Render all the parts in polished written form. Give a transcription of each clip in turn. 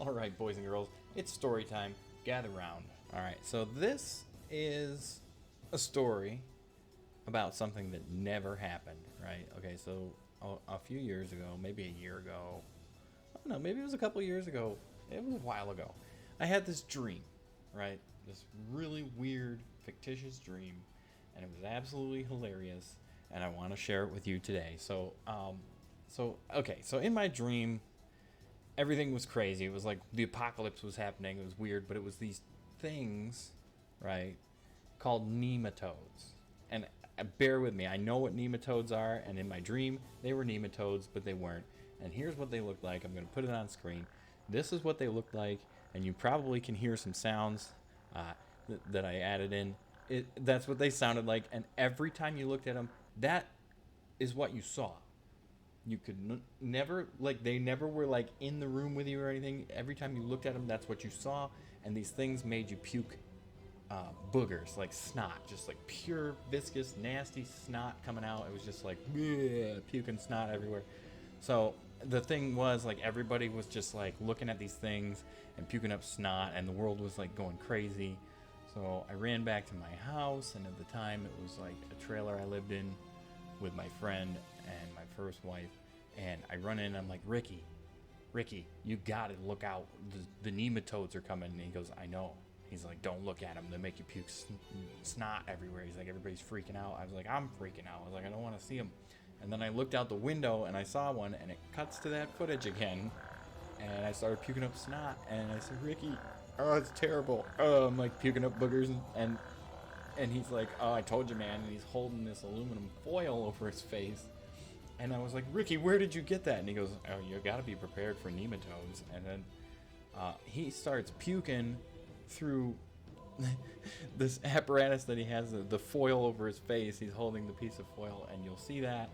Alright, boys and girls, it's story time. Gather round. Alright, so this is a story about something that never happened, right? Okay, so a few years ago, maybe a year ago, I don't know, maybe it was a couple years ago, it was a while ago, I had this dream, right? This really weird, fictitious dream, and it was absolutely hilarious, and I want to share it with you today. So in my dream, everything was crazy. It was like the apocalypse was happening. It was weird, but it was these things, right, called nematodes. And bear with me, I know what nematodes are, and in my dream, they were nematodes, but they weren't. And here's what they looked like. I'm going to put it on screen. This is what they looked like, and you probably can hear some sounds that I added in. That's what they sounded like, and every time you looked at them, that is what you saw. You could never, like, they never were, like, in the room with you or anything. Every time you looked at them, that's what you saw. And these things made you puke boogers, like snot. Just, like, pure, viscous, nasty snot coming out. It was just, like, puking snot everywhere. So the thing was, like, everybody was just, like, looking at these things and puking up snot. And the world was, like, going crazy. So I ran back to my house. And at the time, it was, like, a trailer I lived in with my friend and my first wife, and I run in and I'm like, Ricky, you gotta look out, the nematodes are coming. And he goes, I know. He's like, don't look at them, they make you puke snot everywhere. He's like, everybody's freaking out. I was like, I'm freaking out. I was like, I don't want to see them. And then I looked out the window and I saw one, and it cuts to that footage again, and I started puking up snot, and I said, Ricky, oh, it's terrible. Oh, I'm like puking up boogers, and he's like, oh, I told you, man. And he's holding this aluminum foil over his face. And I was like, Ricky, where did you get that? And he goes, oh, you got to be prepared for nematodes. And then he starts puking through this apparatus that he has, the foil over his face. He's holding the piece of foil, and you'll see that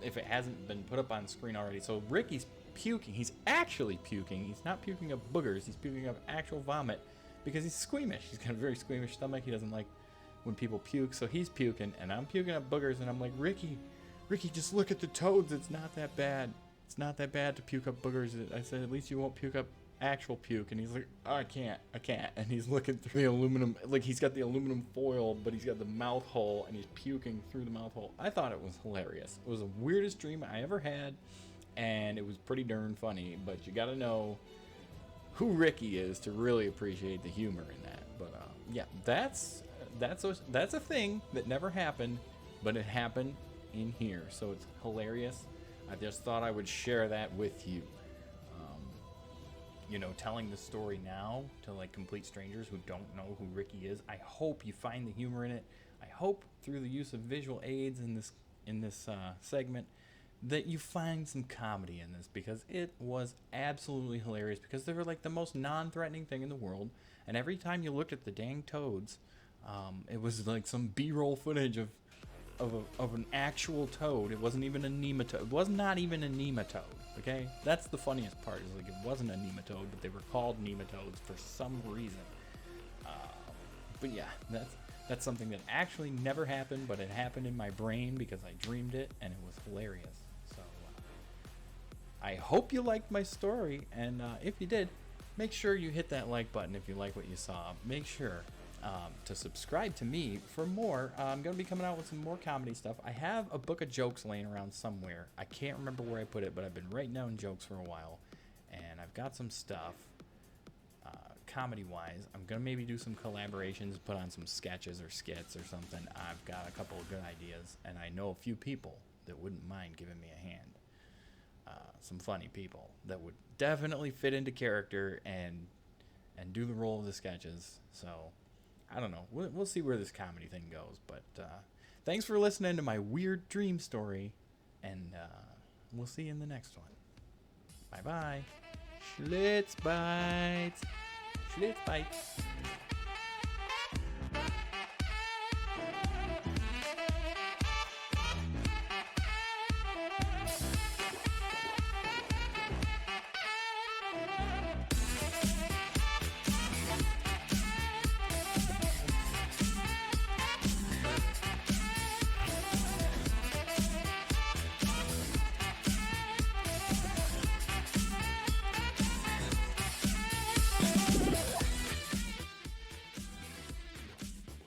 if it hasn't been put up on screen already. So Ricky's puking. He's actually puking. He's not puking up boogers. He's puking up actual vomit. Because he's squeamish. He's got a very squeamish stomach. He doesn't like when people puke, so he's puking, and I'm puking up boogers, and I'm like, Ricky, just look at the toads. It's not that bad. It's not that bad to puke up boogers. I said, at least you won't puke up actual puke. And he's like, oh, I can't. And he's looking through the aluminum, like he's got the aluminum foil, but he's got the mouth hole, and he's puking through the mouth hole. I thought it was hilarious. It was the weirdest dream I ever had, and it was pretty darn funny, but you gotta know who Ricky is to really appreciate the humor in that. But yeah, that's a thing that never happened, but it happened in here, so it's hilarious. I just thought I would share that with you. Telling the story now to like complete strangers who don't know who Ricky is. I hope you find the humor in it. I hope through the use of visual aids in this segment that you find some comedy in this, because it was absolutely hilarious, because they were like the most non-threatening thing in the world, and every time you looked at the dang toads, it was like some B-roll footage of an actual toad. It wasn't even a nematode. It was not even a nematode, okay? That's the funniest part, is like it wasn't a nematode, but they were called nematodes for some reason. But yeah, that's something that actually never happened, but it happened in my brain because I dreamed it, and it was hilarious. So I hope you liked my story, and if you did, make sure you hit that like button if you like what you saw. Make sure to subscribe to me for more. I'm going to be coming out with some more comedy stuff. I have a book of jokes laying around somewhere. I can't remember where I put it, but I've been writing down jokes for a while, and I've got some stuff. Comedy-wise, I'm going to maybe do some collaborations, put on some sketches or skits or something. I've got a couple of good ideas, and I know a few people that wouldn't mind giving me a hand. Some funny people that would definitely fit into character and do the role of the sketches. So, I don't know. We'll see where this comedy thing goes. But thanks for listening to my weird dream story, and we'll see you in the next one. Bye-bye. Schlitzbites. Schlitzbites.